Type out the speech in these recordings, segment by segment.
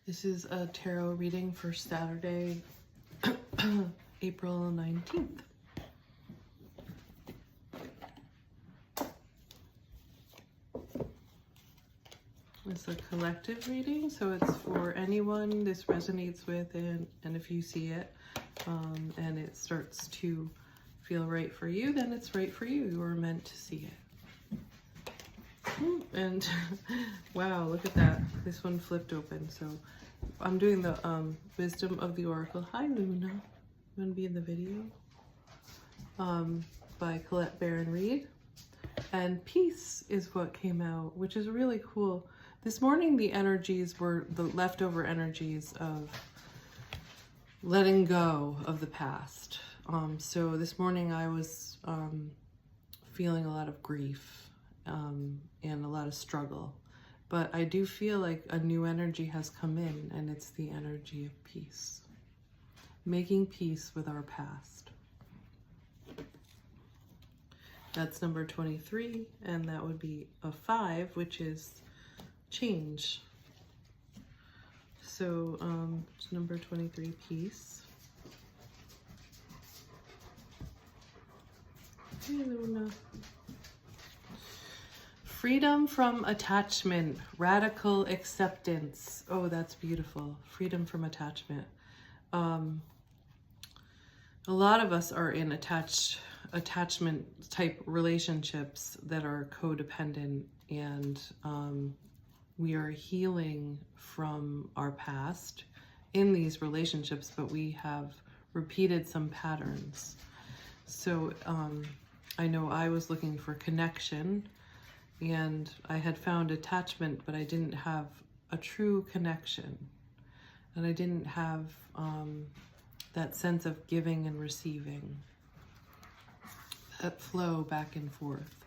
This is a tarot reading for Saturday, April 19th. It's a collective reading, so it's for anyone this resonates with, and if you see it and it starts to feel right for you, then it's right for you. You are meant to see it. And wow, look at that. This one flipped open. So I'm doing the Wisdom of the Oracle. Hi, Luna. I'm going to be in the video. By Colette Baron Reid. And Peace is what came out, which is really cool. This morning, the energies were the leftover energies of letting go of the past. So this morning I was feeling a lot of grief and a lot of struggle. But I do feel like a new energy has come in, and it's the energy of peace. Making peace with our past. That's number 23, and that would be a 5, which is change. So number 23, peace. Hey, Luna. Freedom from attachment, radical acceptance. Oh, that's beautiful. Freedom from attachment. A lot of us are in attachment type relationships that are codependent, and we are healing from our past in these relationships, but we have repeated some patterns. So I know I was looking for connection, and I had found attachment, but I didn't have a true connection, and I didn't have that sense of giving and receiving, that flow back and forth.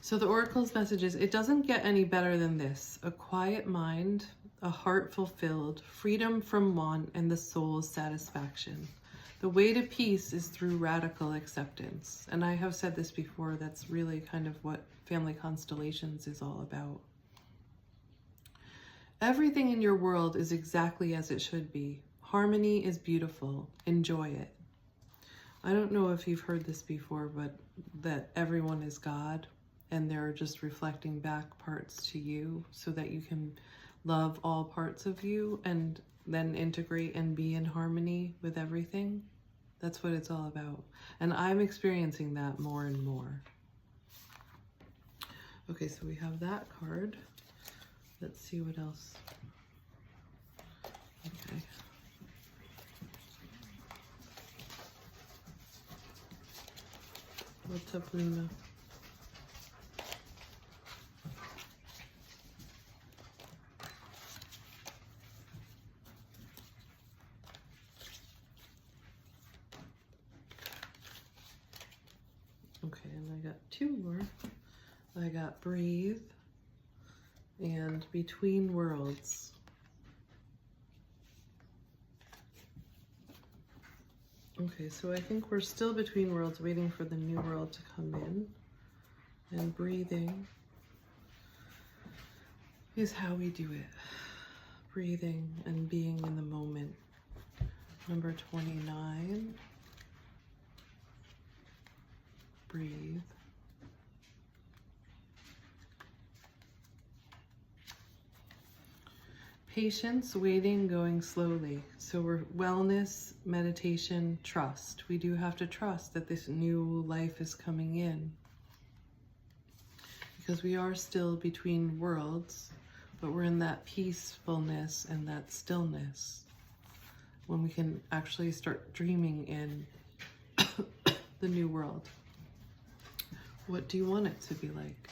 So the Oracle's message is, it doesn't get any better than this. A quiet mind, a heart fulfilled, freedom from want, and the soul's satisfaction. The way to peace is through radical acceptance. And I have said this before, that's really kind of what Family Constellations is all about. Everything in your world is exactly as it should be. Harmony is beautiful. Enjoy it. I don't know if you've heard this before, but that everyone is God, and they're just reflecting back parts to you so that you can love all parts of you and then integrate and be in harmony with everything. That's what it's all about. And I'm experiencing that more and more. Okay, so we have that card. Let's see what else. Okay. What's up, Luna? Okay, and I got 2 more. I got breathe and between worlds. Okay, so I think we're still between worlds, waiting for the new world to come in. And breathing is how we do it. Breathing and being in the moment. Number 29. Breathe. Patience, waiting, going slowly. So we're wellness, meditation, trust. We do have to trust that this new life is coming in, because we are still between worlds, but we're in that peacefulness and that stillness when we can actually start dreaming in the new world. What do you want it to be like?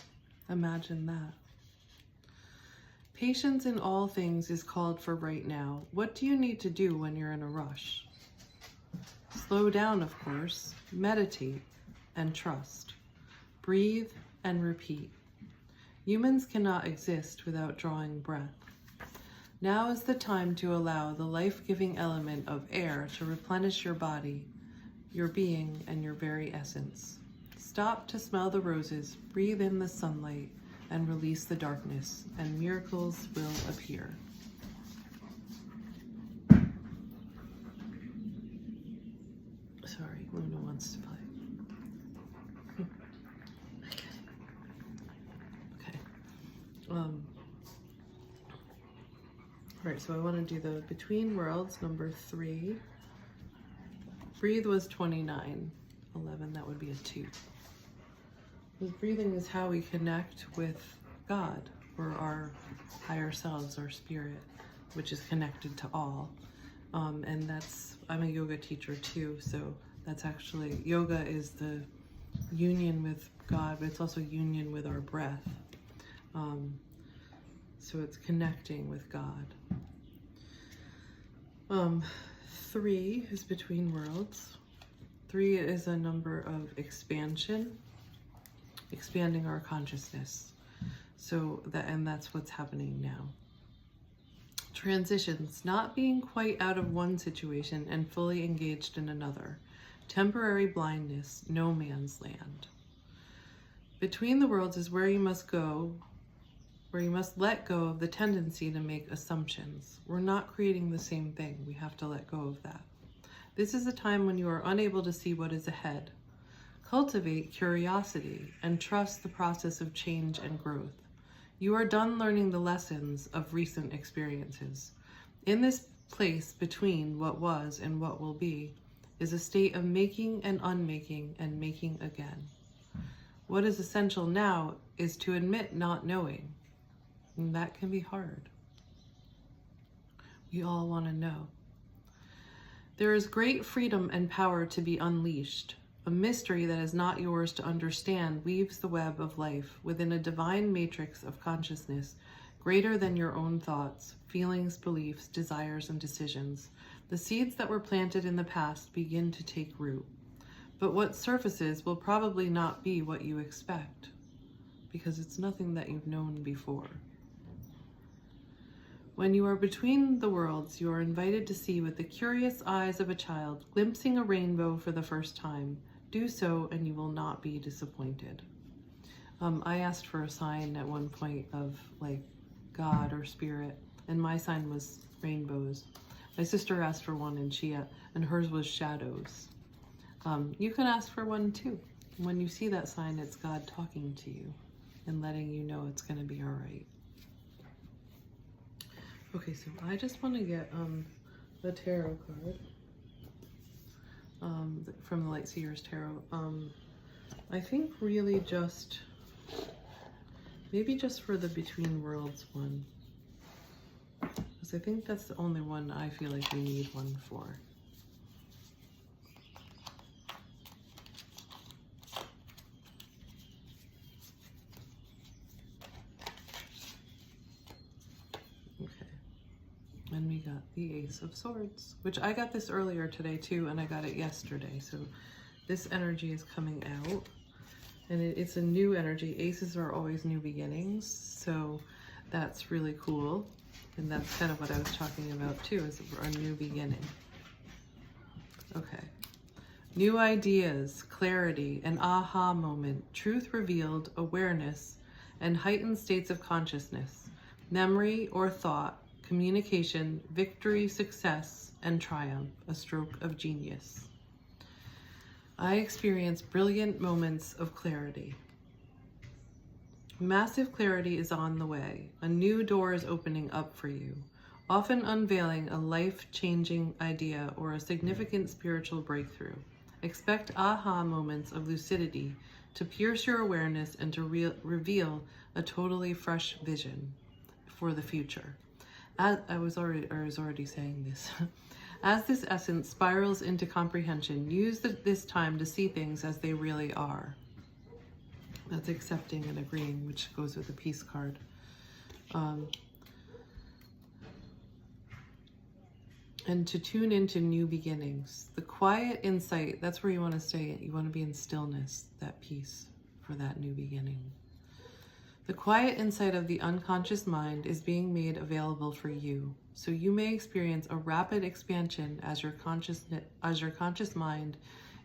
Imagine that. Patience in all things is called for right now. What do you need to do when you're in a rush? Slow down, of course. Meditate and trust. Breathe and repeat. Humans cannot exist without drawing breath. Now is the time to allow the life-giving element of air to replenish your body, your being, and your very essence. Stop to smell the roses, breathe in the sunlight, and release the darkness, and miracles will appear. Sorry, Luna wants to play. Okay. All right, so I want to do the Between Worlds, number 3. Breathe was 29. 11, that would be a 2. Because breathing is how we connect with God, or our higher selves, our spirit, which is connected to all. And I'm a yoga teacher too, so that's actually, yoga is the union with God, but it's also union with our breath. So it's connecting with God. 3 is Between Worlds. 3 is a number of expansion, expanding our consciousness. So that's what's happening now. Transitions, not being quite out of one situation and fully engaged in another. Temporary blindness, no man's land. Between the worlds is where you must go, where you must let go of the tendency to make assumptions. We're not creating the same thing. We have to let go of that. This is a time when you are unable to see what is ahead. Cultivate curiosity and trust the process of change and growth. You are done learning the lessons of recent experiences. In this place between what was and what will be is a state of making and unmaking and making again. What is essential now is to admit not knowing. And that can be hard. We all want to know. There is great freedom and power to be unleashed. A mystery that is not yours to understand weaves the web of life within a divine matrix of consciousness greater than your own thoughts, feelings, beliefs, desires, and decisions. The seeds that were planted in the past begin to take root. But what surfaces will probably not be what you expect, because it's nothing that you've known before. When you are between the worlds, you are invited to see with the curious eyes of a child glimpsing a rainbow for the first time. Do so and you will not be disappointed. I asked for a sign at one point of like God or spirit, and my sign was rainbows. My sister asked for one and hers was shadows. You can ask for one too. When you see that sign, it's God talking to you and letting you know it's going to be all right. Okay, so I just want to get the tarot card from the Light Seers Tarot. I think really just, maybe just for the Between Worlds one, because I think that's the only one I feel like we need one for. And we got the Ace of Swords, which I got this earlier today too, and I got it yesterday. So this energy is coming out, and it's a new energy. Aces are always new beginnings, so that's really cool. And that's kind of what I was talking about too, is a new beginning. Okay. New ideas, clarity, an aha moment, truth revealed, awareness, and heightened states of consciousness, memory or thought, communication, victory, success, and triumph, a stroke of genius. I experience brilliant moments of clarity. Massive clarity is on the way. A new door is opening up for you, often unveiling a life-changing idea or a significant spiritual breakthrough. Expect aha moments of lucidity to pierce your awareness and to reveal a totally fresh vision for the future. As I was already saying this. As this essence spirals into comprehension, use this time to see things as they really are. That's accepting and agreeing, which goes with the Peace card. And to tune into new beginnings. The quiet insight, that's where you want to stay. You want to be in stillness, that peace for that new beginning. The quiet insight of the unconscious mind is being made available for you, so you may experience a rapid expansion as your conscious mind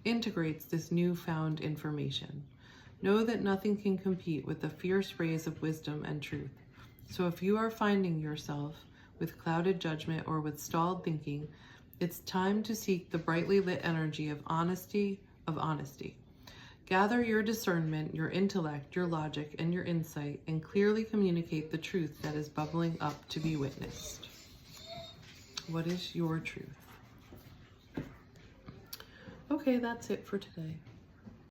integrates this newfound information. Know that nothing can compete with the fierce rays of wisdom and truth. So if you are finding yourself with clouded judgment or with stalled thinking, it's time to seek the brightly lit energy of honesty. Gather your discernment, your intellect, your logic, and your insight, and clearly communicate the truth that is bubbling up to be witnessed. What is your truth? Okay, that's it for today.